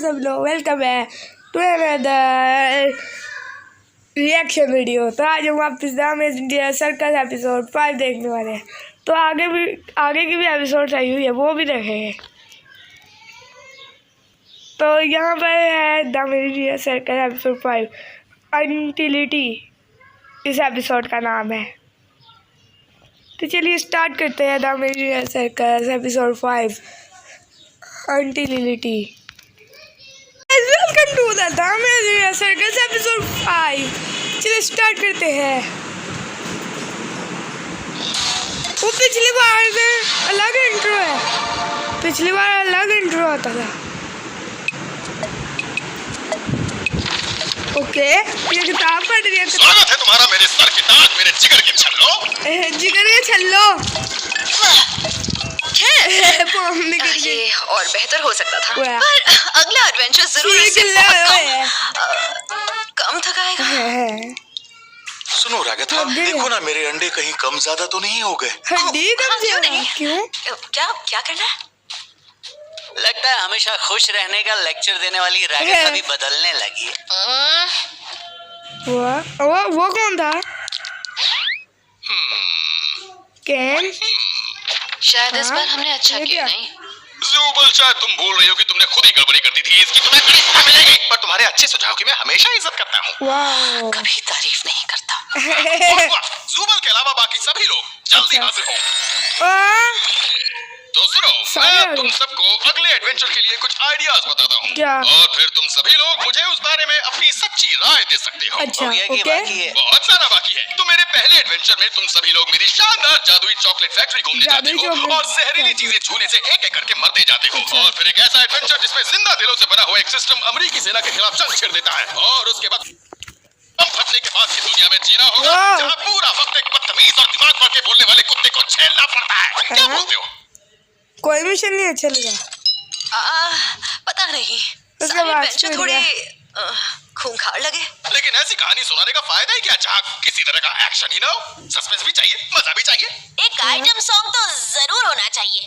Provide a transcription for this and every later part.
सब लोग, वेलकम है टू अनदर रिएक्शन वीडियो। तो आज हम वापस नाम इंडिया सर्कस एपिसोड 5 देखने वाले हैं। तो आगे की भी एपिसोड आई हुई है, वो भी देखेंगे। तो यहाँ पर है दाम इंडिया सर्कस एपिसोड 5 अनटिलिटी, इस एपिसोड का नाम है। तो चलिए स्टार्ट करते हैं दाम इंडिया सर्कस एपिसोड 5 अनटिलिटी। वेलकम टू द दाम इंडिया सर्कस एपिसोड 5। चलिए स्टार्ट करते हैं। वो पिछली बार से अलग इंट्रो है, पिछली बार अलग इंट्रो आता था। ओके, ये किताब पढ़ रही है। स्वागत है तुम्हारा मेरे सर के ताज, मेरे जिगर के छल्लो। जिगर के छल्लो। ये और बेहतर हो सकता था, पर अगला एडवेंचर जरूर इससे कम थकाएगा। सुनो रागता, देखो ना मेरे अंडे कहीं कम ज्यादा तो नहीं हो गए। क्यों नहीं? क्यों? क्या करना है? लगता है हमेशा खुश रहने का लेक्चर देने वाली रागता भी बदलने लगी है। वो कौन था? केन? शायद इस बार हमने अच्छा किया नहीं। ज़ुबल, शायद तुम भूल रही हो कि तुमने खुद ही गड़बड़ी कर दी थी। इसकी तुम्हें बड़ी सजा मिलेगी। पर तुम्हारे अच्छे सुझाव की मैं हमेशा इज्जत करता हूँ। वाओ, कभी तारीफ नहीं करता। ज़ुबल के अलावा बाकी सभी लोग जल्दी हाजिर हो। तो सुनो, मैं तुम सबको अगले एडवेंचर के लिए कुछ आइडियाज बताता हूँ। क्या? और फिर तुम सभी लोग मुझे उस बारे में अपनी सच्ची राय दे सकते हो। अच्छा, ओके। बहुत सारा बाकी है। तो मेरे पहले एडवेंचर में तुम सभी लोग मेरी शानदार जादुई चॉकलेट फैक्ट्री घूमने जाते हो और जहरीली चीजें छूने से एक एक करके मरते जाते हो। और फिर एक ऐसा एडवेंचर जिसमें जिंदा दिलों से बना हुआ एक सिस्टम अमेरिकी सेना के खिलाफ जंग छेड़ देता है। और उसके बाद हम फटने के बाद की दुनिया में जीना होगा, जहाँ पूरा वक्त एक बदतमीज और दिमाग भर के बोलने वाले कुत्ते को झेलना पड़ता है। क्या बोलते हो? कोई मिशन नहीं अच्छा लगा। पता नहीं, उसके सारे बाद एडवेंचर थोड़े खूंखार लगे। लेकिन ऐसी कहानी सुनाने का फायदा ही क्या, जहाँ किसी तरह का एक्शन ही ना हो। सस्पेंस भी चाहिए, मजा भी चाहिए। एक आइटम सॉन्ग तो जरूर होना चाहिए।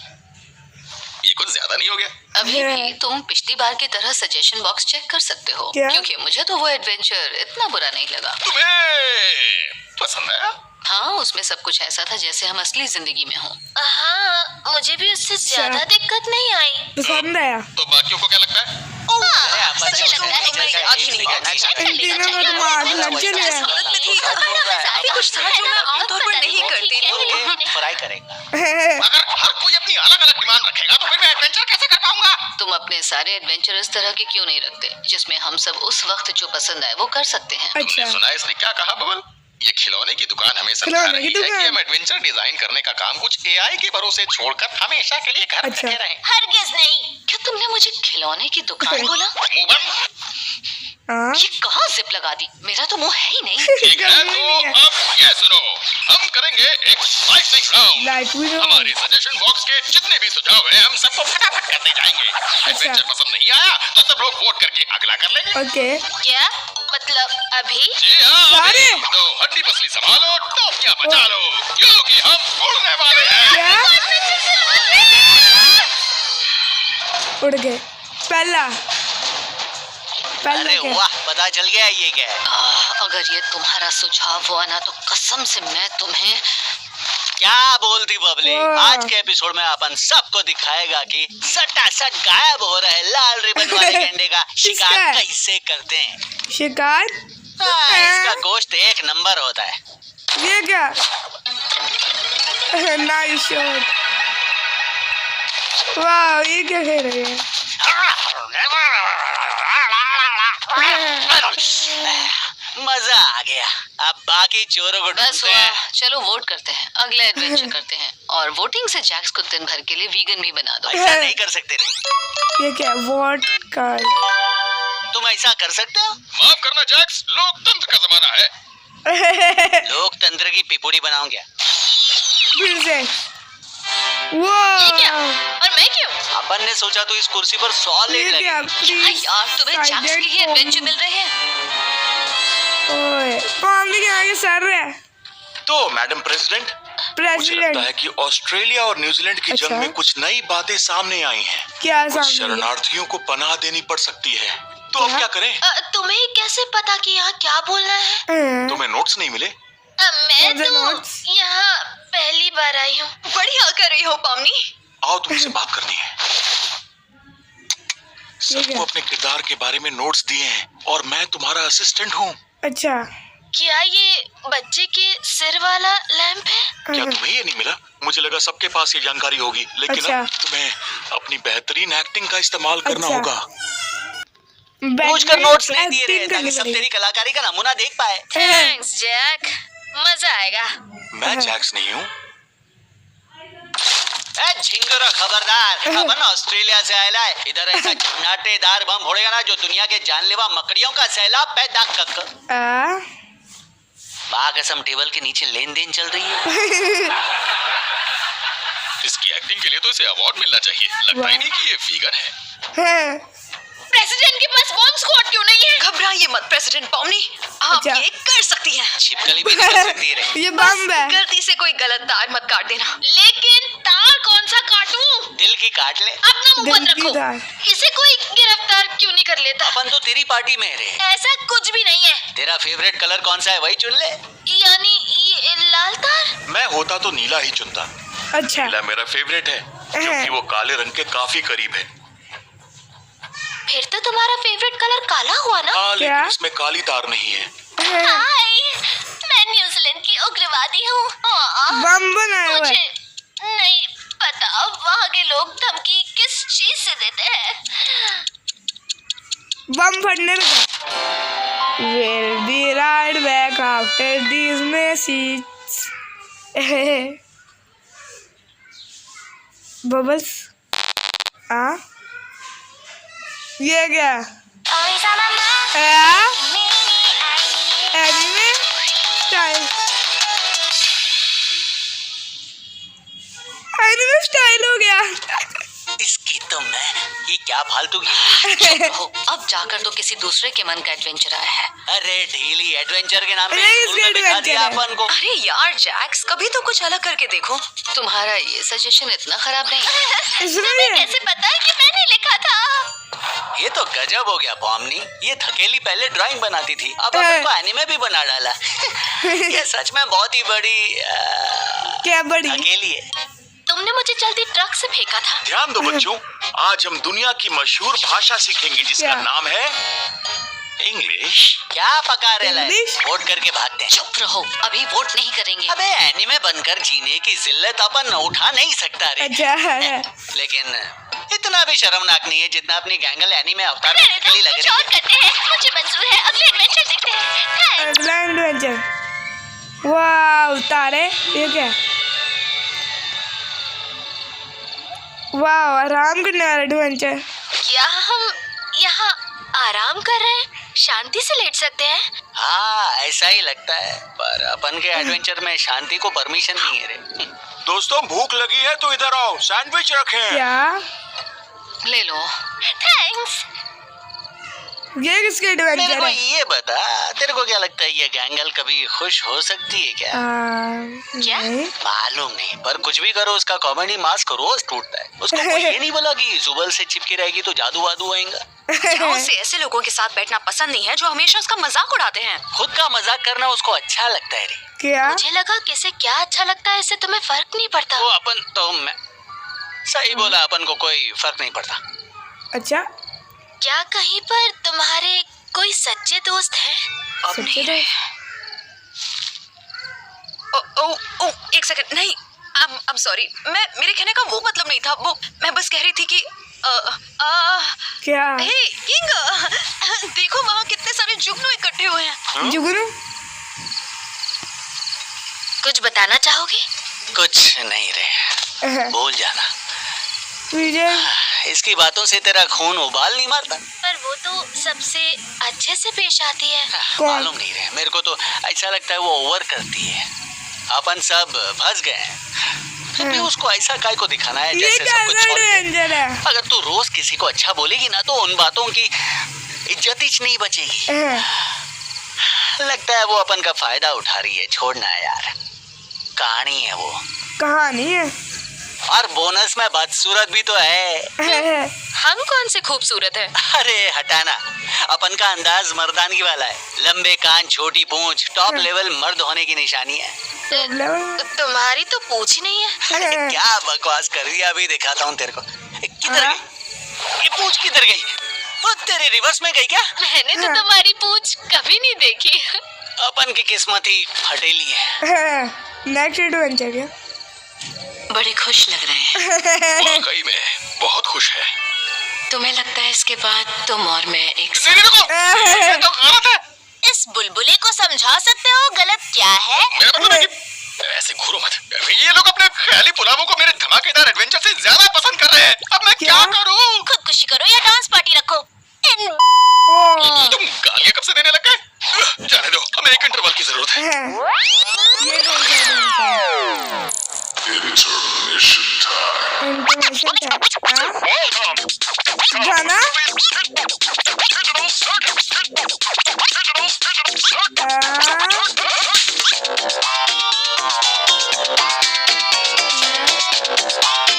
ये कुछ ज्यादा नहीं हो गया? अभी भी तुम पिछली बार की तरह सजेशन बॉक्स चेक कर सकते हो, क्या? क्योंकि मुझे तो वो एडवेंचर इतना बुरा नहीं लगा। तुम्हें पसंद आया? हाँ, उसमें सब कुछ ऐसा था जैसे हम असली जिंदगी में हों। हाँ, मुझे भी उससे ज्यादा दिक्कत नहीं आई। पसंद आया। तो बाकियों को क्या लगता है? कुछ था जो मैं आमतौर पर नहीं करती थी। फ्राई करेगा। अगर हर कोई अपनी अलग अलग डिमांड रखेगा तो फिर मैं एडवेंचर कैसे कर पाऊंगा? तुम अपने सारे एडवेंचर इस तरह के क्यों नहीं रखते, जिसमें हम सब उस वक्त जो पसंद आए वो कर सकते हैं? अच्छा, सुना इसने क्या कहा बबल? ये खिलौने की दुकान हमें समझा रही है कि हम एडवेंचर डिजाइन करने का काम कुछ एआई के भरोसे छोड़कर हमेशा के लिए घर बैठे रहें। हरगिज़ नहीं। क्या तुमने मुझे खिलौने की दुकान बोला? मुंह बंद। ये कहाँ जिप लगा दी? मेरा तो मुंह है ही नहीं। ठीक है, तो अब ये सुनो, हम करेंगे एक लाइटनिंग राउंड। हमारे सजेशन बॉक्स के जितने भी सुझाव हैं हम सबको फटाफट करते जाएंगे। एडवेंचर पसंद नहीं आया तो सब लोग वोट करके अगला कर लेंगे। ओके। क्या मतलब अभी? जी हाँ, तो हड्डी पसली संभालो, टोपियां बचा लो, क्योंकि हम उड़ने वाले हैं। उड़ गए। पहला अरे वाह, पता चल गया ये क्या है। अगर ये तुम्हारा सुझाव हुआ ना तो कसम से मैं तुम्हें। क्या बोलती बबली? आज के एपिसोड में अपन सबको दिखाएगा कि सटासट गायब हो रहे लाल रिबन वाले गेंडे का शिकार कैसे करते हैं। शिकार? इसका गोश्त एक नंबर होता है। ये क्या? Nice shot. वाह, ये क्या खेल रहे हैं? मजा आ गया। अब बाकी चोरों को बस हुआ, चलो वोट करते हैं, अगला एडवेंचर करते हैं। और वोटिंग से जैक्स को दिन भर के लिए वीगन भी बना दो। ऐसा नहीं कर सकते रे। ये क्या? Vote card? तुम ऐसा कर सकते हो? माफ करना जैक्स, लोकतंत्र का जमाना है। लोकतंत्र की पिपुड़ी बनाऊंगा। फिर से। ये क्या? और मैं क्यों? अपन ने सोचा तो इस कुर्सी पर 100 लेट लगे। यार, तुम्हें जैक्स के ही एडवेंचर मिल रहे हैं। ओए, कौन भी आगे सर रहा है? तो मैडम प्रेसिडेंट, मुझे प्रेसिडेंट लगता है कि ऑस्ट्रेलिया और न्यूजीलैंड की जंग अच्छा। में कुछ नई बातें सामने आई हैं। क्या कुछ सामने? शरणार्थियों को पनाह देनी पड़ सकती है। तो अब क्या? क्या करें? तुम्हें कैसे पता कि यहाँ क्या बोलना है? तुम्हें नोट्स नहीं मिले? मैं The तो notes? यहाँ पहली बार आई हूँ। बढ़िया कर रही हो पम्मी। आओ, तुमसे बात करनी है। सबको अपने किरदार के बारे में नोट्स दिए हैं और मैं तुम्हारा असिस्टेंट हूँ। अच्छा। क्या ये बच्चे के सिर वाला लैंप है? क्या तुम्हें ये नहीं मिला? मुझे लगा सबके पास ये जानकारी होगी, लेकिन अच्छा। अब तुम्हें अपनी बेहतरीन एक्टिंग का इस्तेमाल करना अच्छा। होगा। पूछकर नोट्स नहीं दिए रहे एक्टिंग ताकि करनी सब पड़ेगी। तेरी कलाकारी का नमूना देख पाए। थैंक्स जैक, मजा आएगा। मैं जैक्स नहीं हूँ। झिंगुरा खबरदार, अपन ऑस्ट्रेलिया से आया है। इधर ऐसा नाटेदार बम फोड़ेगा ना जो दुनिया के जानलेवा मकड़ियों का सैलाब पैदा कर। बागसम टेबल के नीचे लेन देन चल रही है। इसकी एक्टिंग के लिए तो इसे अवार्ड मिलना चाहिए। लगता ही नहीं कि ये वीगन है। प्रेसिडेंट के पास बॉम्ब स्क्वाड क्यों नहीं है? घबराइए मत प्रेसिडेंट पॉमनी, आप अच्छा। ये कर सकती हैं। छिपकली भी निकल सकती है रे। ये बम है। गलती से कोई गलत तार मत काट देना। लेकिन तार कौन सा काटूं? दिल की काट ले। अपना मुंह बंद दिल की रखो। तार। इसे कोई गिरफ्तार क्यों नहीं कर लेता? अपन तो तेरी पार्टी में है रे। ऐसा कुछ भी नहीं है। तेरा फेवरेट कलर कौन सा है वही चुन ले। यानी ये लाल तार? मैं होता तो नीला ही चुनता। अच्छा। नीला मेरा फेवरेट है क्योंकि वो काले रंग के काफी करीब है। फिर तो तुम्हारा फेवरेट कलर काला हुआ ना? हाँ, क्या? लेकिन इसमें काली तार नहीं है। हाय, मैं न्यूजीलैंड की उग्रवादी हूँ। बम बनाया हुआ मुझे है। नहीं पता वहाँ के लोग धमकी किस चीज से देते हैं। बम फटने लगा। We'll be right back after these messages. Bubbles. हाँ? ये क्या? Anime style. एनिमे स्टाइल हो गया। इसकी तो मैं ये क्या फालतू की। अब जाकर तो किसी दूसरे के मन का एडवेंचर आया है। अरे ढीली एडवेंचर के नाम पे अरे स्कूल में इसका बिठा दिया adventure है। अपन को। अरे यार जैक्स, कभी तो कुछ अलग करके देखो। तुम्हारा ये सजेशन इतना खराब नहीं। इसमें कैसे पता है कि मैंने लिखा था? ये तो गजब हो गया पॉमनी। ये थकेली पहले ड्राइंग बनाती थी, अब अपन को एनिमे भी बना डाला। ये सच में बहुत ही बड़ी क्या बड़ी? थकेली है। तुमने मुझे जल्दी ट्रक से फेंका था। ध्यान दो बच्चों, आज हम दुनिया की मशहूर भाषा सीखेंगे जिसका क्या? नाम है इंग्लिश। क्या पका रहे लाए? इंग्लिश? वोट करके भागते हैं। चुप रहो, अभी वोट नहीं करेंगे। अबे एनिमे बनकर जीने की जिल्लत अपन उठा नहीं सकता रे। अच्छा। लेकिन इतना भी शर्मनाक नहीं है जितना अपनी गैंगल एनिमे अवतार में रहने दो, थकेली लग कुछ रही और है। करते हैं। मुझे मंजूर है, अगले एडवेंचर देखते हैं। अगला एडवेंचर। वाह तारे, ये क्या? वाह, आराम करने वाला एडवेंचर। क्या हम यहाँ आराम कर रहे हैं? शांति से लेट सकते हैं? हाँ ऐसा ही लगता है, पर अपन के एडवेंचर में शांति को परमिशन नहीं है रे। दोस्तों, भूख लगी है तो इधर आओ, सैंडविच रखे हैं। क्या? ले लो। थैंक्स। ये किसके मेरे एडवेंचर को है? ये बता, तेरे को क्या लगता है ये गैंगल कभी खुश हो सकती है क्या? क्या? नहीं। मालूम नहीं, पर कुछ भी करो उसका कॉमेडी मास्क रोज टूटता है। उसको कोई ये नहीं बोला कि सुबह से चिपकी रहेगी तो जादू वादू आएगा। क्या उसे ऐसे लोगों के साथ बैठना पसंद नहीं है जो हमेशा उसका मजाक उड़ाते हैं? खुद का मजाक करना उसको अच्छा लगता है रे। क्या? मुझे लगा किसे क्या अच्छा लगता है इससे तुम्हें फर्क नहीं पड़ता। वो अपन तो मैं सही बोला, अपन को कोई फर्क नहीं पड़ता। अच्छा। क्या कहीं पर तुम्हारे कोई सच्चे दोस्त हैं? अब सच्चे नहीं रहे। ओ, एक सेकंड, नहीं, I'm sorry, मेरे कहने का वो मतलब नहीं था। वो मैं बस कह रही थी कि क्या? हे किंग, देखो वहाँ कितने सारे जुगनू इकट्ठे हुए हैं। जुगनू? कुछ बताना चाहोगे? कुछ नहीं रे, भूल जाना। मुझे इसकी बातों से तेरा खून उबाल नहीं मारता। पर वो तो सबसे अच्छे से पेश आती है। कौन? मालूम नहीं रे, मेरे को तो ऐसा लगता है वो ओवर करती है। अपन सब फंस गए हैं, फिर भी उसको ऐसा काय को दिखाना है ये जैसे क्या सब कुछ छोड़ दे। एडवेंचर है? अगर तू रोज किसी को अच्छा बोलेगी ना तो उन बातों की इज्जत ही नहीं बचेगी। लगता है वो अपन का फायदा उठा रही है। छोड़ना है यार, कहानी है वो। कहानी है। और बोनस में बदसूरत भी तो है। हम कौन से खूबसूरत है? अरे हटाना, अपन का अंदाज मर्दानगी वाला है। लंबे कान, छोटी पूंछ, टॉप लेवल मर्द होने की निशानी है। तुम्हारी तो पूछ ही नहीं है। अरे क्या बकवास कर रही है, अभी दिखाता हूँ तेरे को। किधर गई ये पूंछ, किधर गई? वो तेरे रिवर्स में गई क्या? मैंने तो तुम्हारी पूछ कभी नहीं देखी। अपन की किस्मत ही हटेली है। नेक्स्ट एडवेंचर है। बड़े खुश लग रहे हैं। वाकई में बहुत खुश है। तुम्हें लगता है इसके बाद तुम और मैं एक नहीं, रुको, ये तो गलत है। इस बुलबुले को समझा सकते हो गलत क्या है? मेरा मतलब है कि ऐसे घूरो मत। ये लोग अपने ख्याली पुलावों को मेरे धमाकेदार एडवेंचर से ज्यादा पसंद कर रहे हैं। अब मैं क्या करूं? खुदकुशी करो या डांस पार्टी रखो। तुम गालियां कब से देने लग गए? जाने दो, हमें एक इंटरवल की जरूरत है। ये कौन सा है? Intermission time. गाना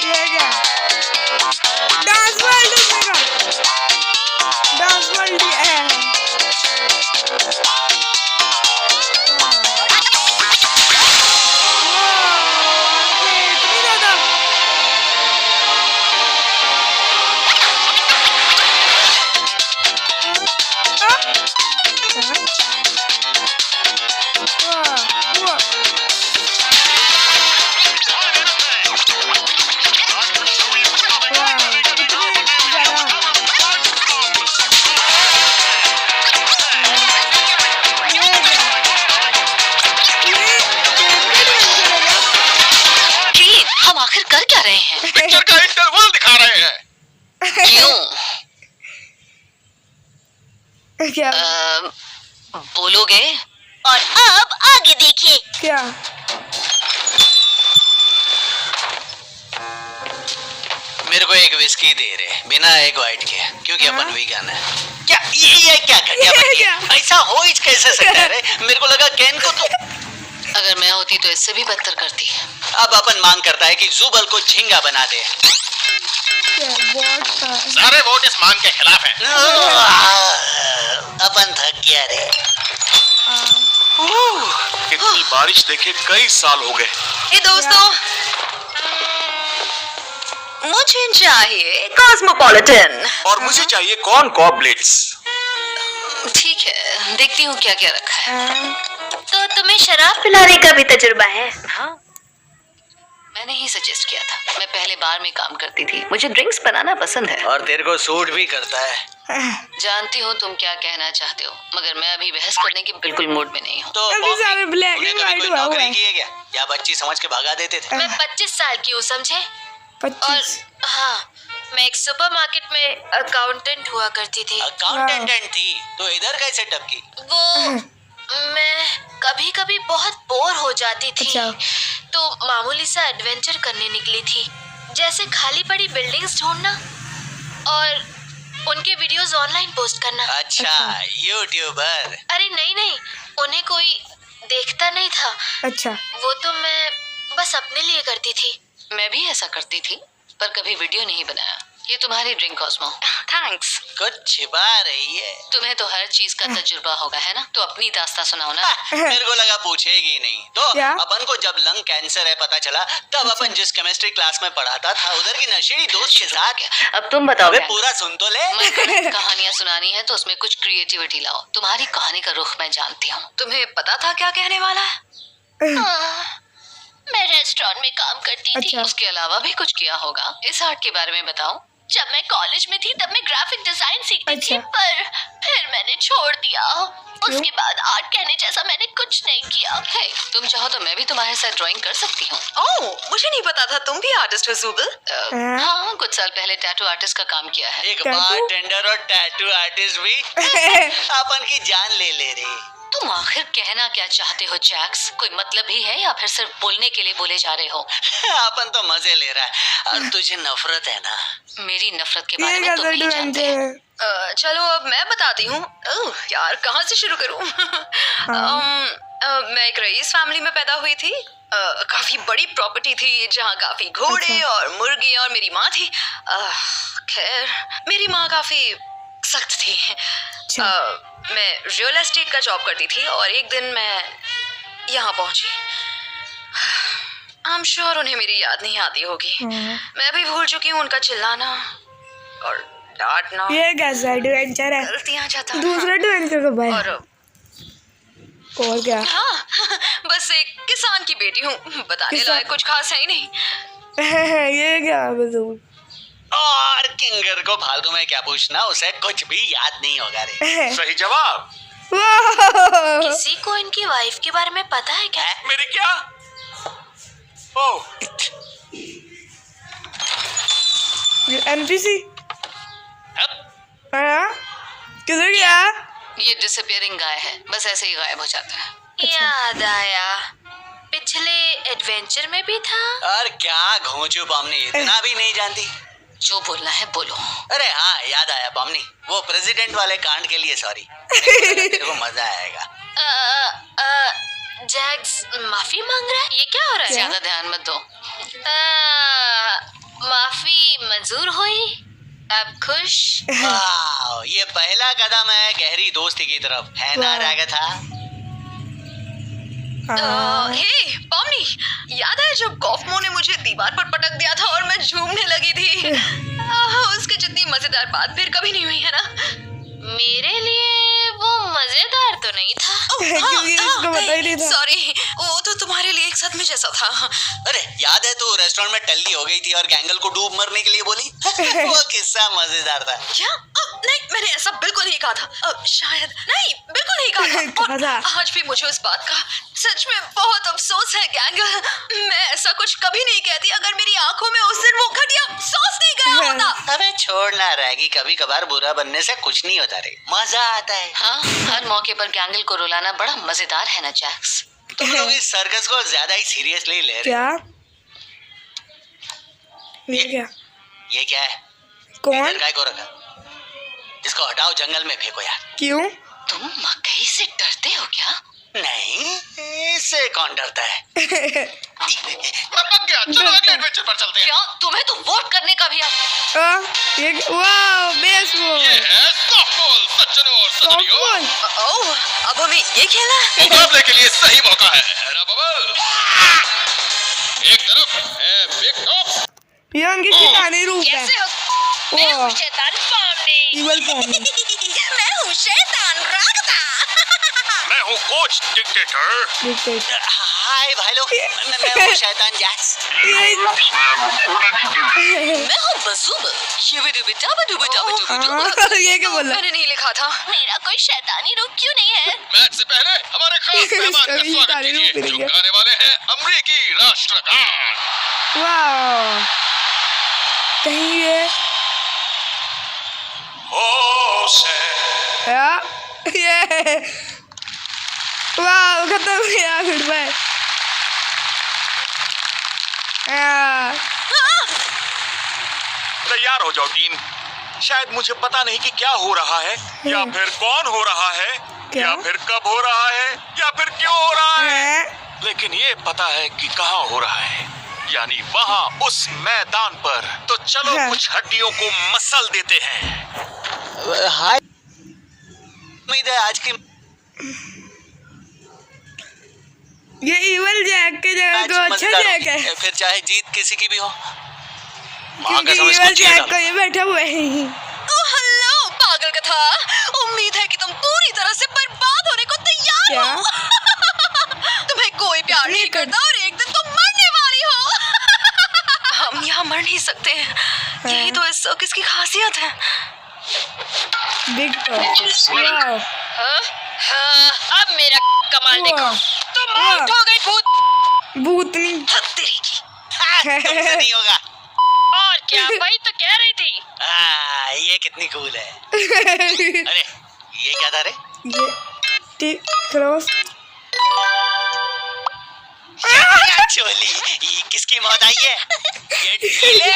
ये क्या? डांस वर्ल्ड मेरा डांस वर्ल्ड है। हम आखिर कर क्या रहे हैं? पिक्चर का इंटरवल दिखा रहे हैं। क्यों? क्या बोलोगे? और अब आगे देखिए। क्या? मेरे को एक विस्की दे रहे बिना एग व्हाइट के, क्योंकि अपन वीगन है। क्या ये क्या घटिया बात है? ऐसा हो ही कैसे सकता है रे? मेरे को लगा कैन को तो अगर मैं होती तो इससे भी बदतर करती। अब अपन मांग करता है कि जुबल को झिंगा बना दे। सारे वोट इस मांग के खिलाफ हैं। अपन थक गया रे। इतनी बारिश देखे कई साल हो गए। ये दोस्तों, मुझे चाहिए कॉस्मोपॉलिटन। और मुझे चाहिए कॉर्न कॉब ब्लिट्स। ठीक है, देखती हूँ क्या क्या रखा है। तो तुम्हें शराब पिलाने का भी तजुर्बा है? हाँ, मैंने ही सजेस्ट किया था। मैं पहले बार में काम करती थी, मुझे ड्रिंक्स बनाना पसंद है। और तेरे को सूट भी करता है। जानती हूँ तुम क्या कहना चाहते हो, मगर मैं अभी बहस करने के बिल्कुल मूड में नहीं हूँ। तो अभी सारे ब्लैक तूने एंड कभी व्हाइट कोई हुआ हुआ नौकरी है। की है क्या? या बच्ची समझ के भगा देते थे? मैं 25 साल की हूँ, समझे? और 25। हाँ, मैं एक सुपरमार्केट में अकाउंटेंट हुआ करती थी। अकाउंटेंट थी तो इधर कैसे टपकी? वो मैं कभी कभी बहुत बोर हो जाती थी, अच्छा। तो मामूली सा एडवेंचर करने निकली थी, जैसे खाली पड़ी बिल्डिंग्स ढूंढना और उनके वीडियोस ऑनलाइन पोस्ट करना। अच्छा, यूट्यूबर। अरे नहीं, उन्हें कोई देखता नहीं था। अच्छा। वो तो मैं बस अपने लिए करती थी। मैं भी ऐसा करती थी, पर कभी वीडियो नहीं बनाया। ये तुम्हारी ड्रिंक कॉस्मो। थैंक्स। कुछ छिपा रही है। तुम्हें तो हर चीज का तजुर्बा होगा, है ना? तो अपनी दास्तां सुनाओ ना। मेरे को लगा पूछेगी नहीं। तो क्या? अपन को जब लंग कैंसर है पता चला, तब अपन जिस केमिस्ट्री क्लास में पढ़ाता था, उधर की नशेड़ी दोस्त के साथ। अब तुम बताओ। अबे पूरा सुन तो ले। कहानियां सुनानी है तो उसमें कुछ क्रिएटिविटी लाओ। तुम्हारी कहानी का रुख मैं जानती हूँ। तुम्हें पता था क्या कहने वाला है? मैं रेस्टोरेंट में काम करती थी। अच्छा। उसके अलावा भी कुछ किया होगा। इस आर्ट के बारे में बताओ। जब मैं कॉलेज में थी तब मैं ग्राफिक डिजाइन सीखती थी, अच्छा। पर फिर मैंने छोड़ दिया। उसके बाद आर्ट कहने जैसा मैंने कुछ नहीं किया। हे, तुम चाहो तो मैं भी तुम्हारे साथ ड्राइंग कर सकती हूँ। ओह, मुझे नहीं पता था तुम भी आर्टिस्ट हो जुबल। हाँ, कुछ साल पहले टैटू आर्टिस्ट का काम किया है। एक टैटू? बारटेंडर और टैटू आर्टिस्ट भी अपन की जान ले रही। तुम आखिर कहना क्या चाहते हो जैक्स? कोई मतलब ही है या फिर सिर्फ बोलने के लिए बोले जा रहे हो? अपन तो मजे ले रहा है और तुझे नफरत है ना। मेरी नफरत के बारे ये में तुम कैसा ही जानते हैं। एडवेंचर है? चलो अब मैं बताती हूँ। ओह यार, कहाँ से शुरू करूँ? मैं एक रईस फैमिली में पैदा हुई थी। काफी बड़ी प्रॉपर्टी थी जहाँ काफी घोड़े और मुर्गी और मेरी माँ थी। खैर मेरी माँ काफी सख्त थी। मैं रियल एस्टेट का जॉब करती थी और एक दिन मैं यहाँ पहुंची। आई एम श्योर उन्हें मेरी याद नहीं आती होगी। मैं भी भूल चुकी हूँ उनका चिल्लाना और डांटना। ये कैसा एडवेंचर है? गलतियाँ जाता दूसरा एडवेंचर तो भाई और और क्या? हाँ बस एक किसान की बेटी हूँ, बताने लायक कुछ खास है ही नहीं। ये क्या बताऊं? और किंगर को फालतू में क्या पूछना, उसे कुछ भी याद नहीं होगा रे। सही जवाब। वाह! किसी को इनकी वाइफ के बारे में पता है क्या? मेरी क्या? ओह, एनपीसी किधर गया? ये डिसअपियरिंग गाय है, बस ऐसे ही गायब हो जाता है। याद आया, पिछले एडवेंचर में भी था। और क्या घोंचू पमनी, इतना भी नहीं जानती। जो बोलना है बोलो। अरे हाँ याद आया पमनी, वो प्रेसिडेंट वाले कांड के लिए सॉरी। तेरे को मजा आएगा। जैक्स माफी मांग रहा है, ये क्या हो रहा है? ज्यादा ध्यान मत दो। माफी मंजूर हुई, अब खुश? वाह, ये पहला कदम है गहरी दोस्ती की तरफ, है ना रागथा? हे पॉमनी, याद है जब कॉफमो ने मुझे दीवार पर पटक दिया था और मैं झूमने लगी थी? उसकी जितनी मजेदार बात फिर कभी नहीं हुई है ना। मेरे लिए वो मजेदार तो नहीं था। क्योंकि इसको पता ही नहीं था। सॉरी, वो तो तुम्हारे लिए एक सदमे जैसा था। अरे याद है तू रेस्टोरेंट में टल्ली हो गई थी और गैंगल को डूब मरने के लिए बोली? वो किस्सा मजेदार था। क्या? नहीं, मैंने ऐसा बिल्कुल नहीं कहा था। शायद नहीं, बिल्कुल नहीं कहा था। और आज भी मुझे उस बात का सच में बहुत अफसोस है गैंगल। मैं ऐसा कुछ कभी नहीं कहती अगर मेरी आंखों में उस दिन वो घटिया सॉस नहीं गया होता। अबे छोड़ना रहेगी, कभी कभार बुरा बनने से कुछ नहीं होता रे, मजा आता है। हाँ, हर मौके पर गैंगल को रुलाना बड़ा मजेदार है ना जैक्स। तुम लोग इस सर्कस को ज्यादा ही सीरियसली ले रहे। क्या? ये क्या? ये क्या है? कौन? इधर काय को रखा? इसको हटाओ, जंगल में फेंको यार। क्यों? तुम मकई से डरते हो क्या? नहीं, इससे कौन डरता है? मैं पक गया। चलो अगले एडवेंचर पर चलते हैं। क्या तुम्हें तो वोट करने का भी ये वाह बेसबॉल। ये है सॉफ्टबॉल सज्जनों और सजनियों। सॉफ्टबॉल। ओह, अब हमें ये खेलना है। मुकाबले के लिए सही मौका है ना बबल? एक तरफ है बिग टॉप। ये उनकी शैतानी रूप है। कैसे हो? मैं हूँ शैतान पॉमनी। इवल पॉमनी। मैं हूँ शैतान रागता। मैं हूँ कोच डिक्टेटर। हाय भाई लोग, मैं हूँ शैतान जैक्स। मैं हूँ बजूबल। ये क्या बोला? मैंने नहीं लिखा था। मेरा कोई शैतानी रूप क्यों नहीं है? मैच से पहले हमारे खास मेहमान का इसका भी स्वागत तारीफ कीजिए, करेंगे। जो गाने वाले हैं अमेरिकी राष्ट्रगान। वाह, कहीं ये ये वाह खत्म हो गया गुड बाय। तैयार हो जाओ टीम। शायद मुझे पता नहीं कि क्या हो रहा है, या फिर कौन हो रहा है, क्या? या फिर कब हो रहा है, या फिर क्यों हो रहा है, लेकिन ये पता है कि कहाँ हो रहा है, यानी वहाँ उस मैदान पर। तो चलो हाँ। कुछ हड्डियों को मसल देते हैं। हाय, उम्मीद है आज की ये इवल जैक के जगह मैच को अच्छा मजेदार जैक होगी। है, फिर चाहे जीत किसी की भी हो। माँ क्योंकि कसम इसको इवल चीर जैक डालो। को ये बैठा हुआ है। हेलो पागल कथा, उम्मीद है कि तुम पूरी तरह से बर्बाद होने को तैयार क्या? हो। तुम्हें कोई प्यार नहीं करता और एक दिन तुम मरने वाली हो। हम यहाँ मर नहीं सकते, यही तो इस सर्कस की खासियत है। बिग वाह अब मेरा कमाल देखो। वाह तुम आउट हो गई भूत। भूतनी। तेरी की तुमसे नहीं होगा। और क्या, वही तो कह रही थी। ये कितनी कूल है। अरे ये क्या था रे? ये टिक क्रॉस। चोली, ये किसकी मौत आई है? ये ढीले।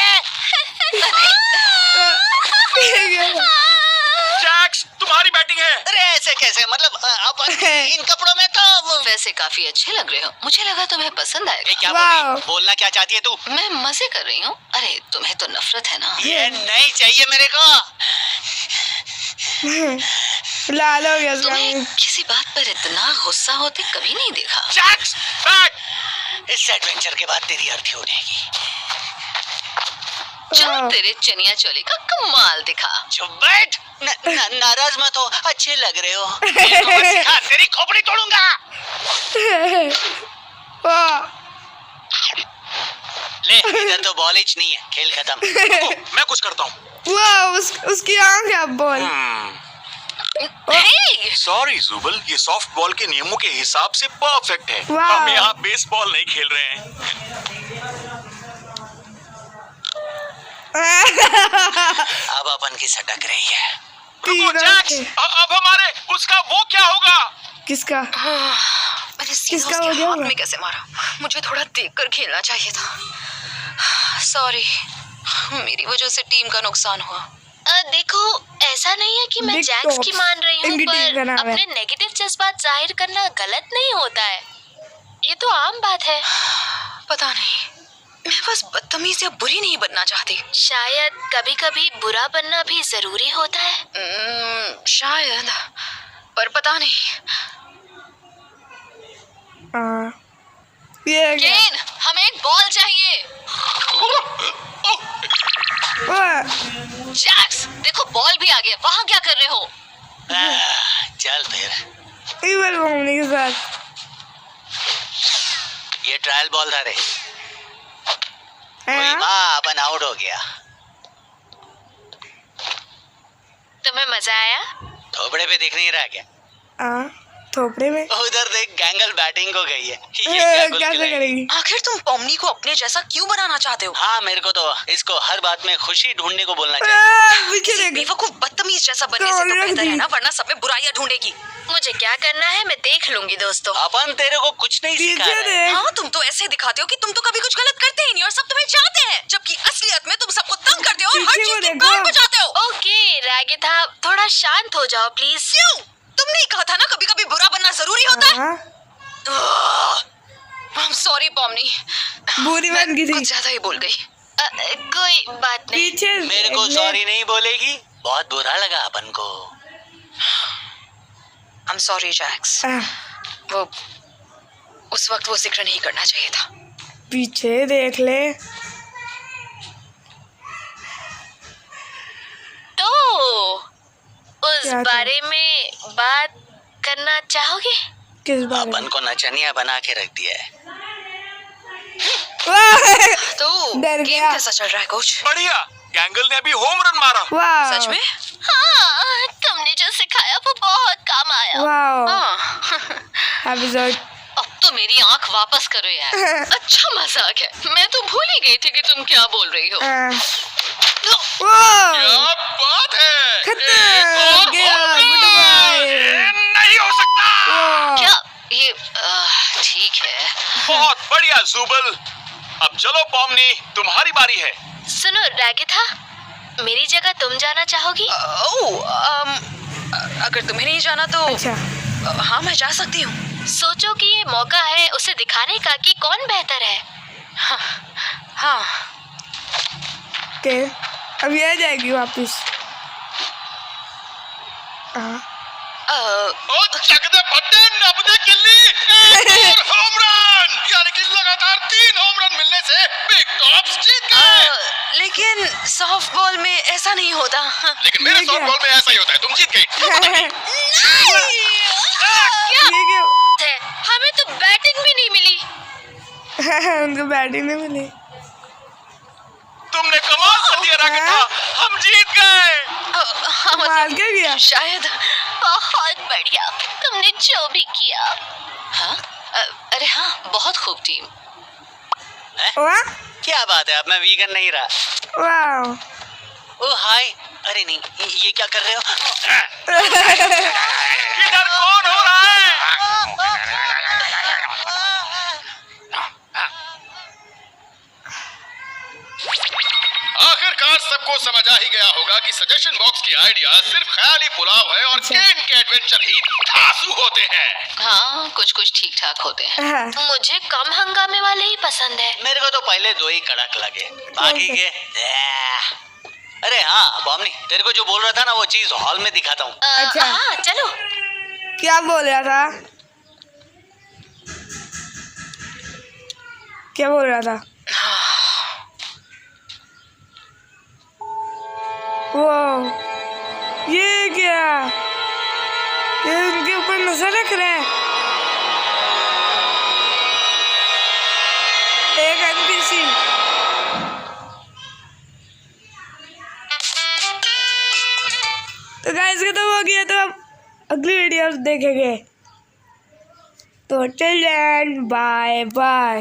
जैक्स, तुम्हारी बैटिंग है। अरे ऐसे कैसे, मतलब अपन इन कपड़ों में तो वैसे काफी अच्छे लग रहे हो, मुझे लगा तुम्हें पसंद ये आएगा। क्या वाह। बोली? बोलना क्या चाहती है तू? मैं मजे कर रही हूँ। अरे तुम्हें तो नफरत है ना। ये नहीं चाहिए मेरे को। लाल हो गया उसका तुम्हें मुंह। किसी बात पर इतना गुस्सा होते कभी नहीं देखा। Jacques back. इस एडवेंचर के बाद तेरी अर्थी उठेगी। चल वाह। तेरे चनिया चोली का कमाल दिखा। चुप बैठ। नाराज मत हो, अच्छे लग रहे हो। मेरे को मत सिखा, तेरी खोपड़ी तोड़ूंगा। वाह। ले, इधर तो बॉलिच नहीं है, खेल खत्म। मैं कुछ करता हूँ। वाह, उसकी आंख है बॉल। हे! सॉरी जुबल, ये सॉफ्ट बॉल के नियमों के हिसाब से परफेक्ट है। वाह। हम यहाँ बेसबॉल नहीं खेल रहे हैं। अब अपन की सटक रही है। रुको तीनों जैक्स, के। अब हमारे उसका वो क्या होगा? किसका? मैंने सीधा किसका उसके हो गया हाथ होगा? में कैसे मारा? मुझे थोड़ा देखकर खेलना चाहिए था। सॉरी, मेरी वजह से टीम का नुकसान हुआ। देखो, ऐसा नहीं है कि मैं Big जैक्स की Tops, मान रही हूँ, इनकी टीम का पर नाम है। अपने नेगेटिव जज्बात जाहिर करना गलत नहीं होता है। ये तो आम बात है। पता नहीं, मैं बस बदतमीज या बुरी नहीं बनना चाहती। शायद कभी-कभी बुरा बनना भी जरूरी होता है। शायद, पर पता नहीं। हाँ, ये है क्या? केन, हमें एक बॉल चाहिए। वाह, जैक्स, देखो बॉल भी आ गया। वहाँ क्या कर रहे हो? चल फिर। इवल मम्मी के साथ। ये ट्रायल बॉल था रे। हाँ? माँ, अपन आउट हो गया। तुम्हें मजा आया? थोबड़े पे दिख नहीं रहा क्या? हाँ, थोपड़े में। उधर देख, गैंगल बैटिंग को गई है। ये क्या गुल कैसे खिलाएगी? करेगी? आखिर तुम पॉमनी को अपने जैसा क्यों बनाना चाहते हो? हाँ, मेरे को तो इसको हर बात में खुशी ढूंढने को बोलना चाहिए। पीछे किसी देख। बेवकूफ बदतमीज जैसा बनने से तो बेहतर है ना, वरना सब में बुराइयां ढूंढेगी। मुझे क्या करना है मैं देख लूंगी दोस्तों। अपन तेरे को कुछ नहीं सिखा पीछे रहे। देख। हाँ, तुम तो ऐसे दिखाते हो कि तुम तो कभी कुछ गलत करते ही नहीं और सब तुम्हें चाहते हैं, जबकि असलियत में तुम सबको तंग करते हो और हर पीछे चीज को की देखो। गांड बजाते हो। ओके रागिता, थोड़ा शांत हो जाओ प्लीज। क्यों? तुमने ही कहा था ना कभी कभी बुरा बनना जरूरी होता है। हाँ, I'm sorry पॉमनी, बुरी बन गई थी। कुछ ज्यादा ही बोल गई। कोई बात नहीं। पीछे मेरे को सॉरी नहीं बोलेगी? बहुत बुरा लगा अपन को। I'm sorry जैक्स, वो उस वक्त वो जिक्र नहीं करना चाहिए था। पीछे देख ले। तो उस क्या था? बारे में बात करना चाहोगे? किस बारे में? अपन को नचनिया बना के रख दिया है। वाह, तो डर गेम गया। कैसा चल रहा है कोच? बढ़िया, गैंगल ने अभी होम रन मारा। वाह, सच में? हाँ, तुमने जो सिखाया वो बहुत काम आया। वाह, हाँ। एपिसोड। अब तो मेरी आंख वापस करो यार। अच्छा मजाक है। मैं तो भूल ही गई थी कि तुम क्या बोल रही हो। वाह, क्या बात है? खत्म हो गया, गुड बाय। नहीं हो सकता। वाह, क्या ये ठीक है। बहुत बढ़िया जुबल। अब चलो पॉमनी, तुम्हारी बारी है। सुनो रागिता, मेरी जगह तुम जाना चाहोगी? अगर तुम्हें नहीं जाना तो अच्छा, हाँ, मैं जा सकती हूँ। सोचो कि ये मौका है उसे दिखाने का कि कौन बेहतर है। हाँ, ओके, अब ये आ जाएगी वापस। हाँ, ओ चक दे फटे, नप दे किल्ली, एक और होम रन। यानी कि लगातार 3 होम रन मिलने से बिग टॉप्स जीत गए। लेकिन सॉफ्ट बॉल में ऐसा नहीं होता। लेकिन मेरे ये क्या? सॉफ्ट बॉल में ऐसा ही होता है, तुम जीत गई। ये क्या? है, हमें तो बैटिंग भी नहीं मिली। उनको बैटिंग नहीं मिली। तुमने कमाल कर दिया रागिता, हम जीत गए। मार क्या गया? शायद। बहुत बढ़िया, तुमने जो भी किया। हाँ? अरे हाँ, बहुत खूब टीम। वाह, क्या बात है, अब मैं वीगन नहीं रहा। वाह, ओ हाय, अरे नहीं, ये क्या कर रहे हो? इधर कौन हो रहा है? आखिर आखिरकार सबको समझ आ ही गया होगा कि सजेशन बॉक्स की आइडिया सिर्फ ख्याली पुलाव है और केन के एडवेंचर ही धांसू होते हैं। हाँ, कुछ कुछ ठीक ठाक होते हैं। हाँ, मुझे कम हंगामे वाले ही पसंद है। मेरे को तो पहले 2 ही कड़क लगे, बाकी के अरे हाँ बॉमनी, तेरे को जो बोल रहा था ना वो चीज हॉल में दिखाता हूँ। अच्छा। हाँ चलो। क्या बोल रहा था? क्या बोल रहा था? वो ये क्या? ये उनके ऊपर नजर रख रहा है। एक एनपीसी। तो गाइस खत्म हो गया, तो अब अगली वीडियो देखेंगे। तो टिल देन बाय बाय।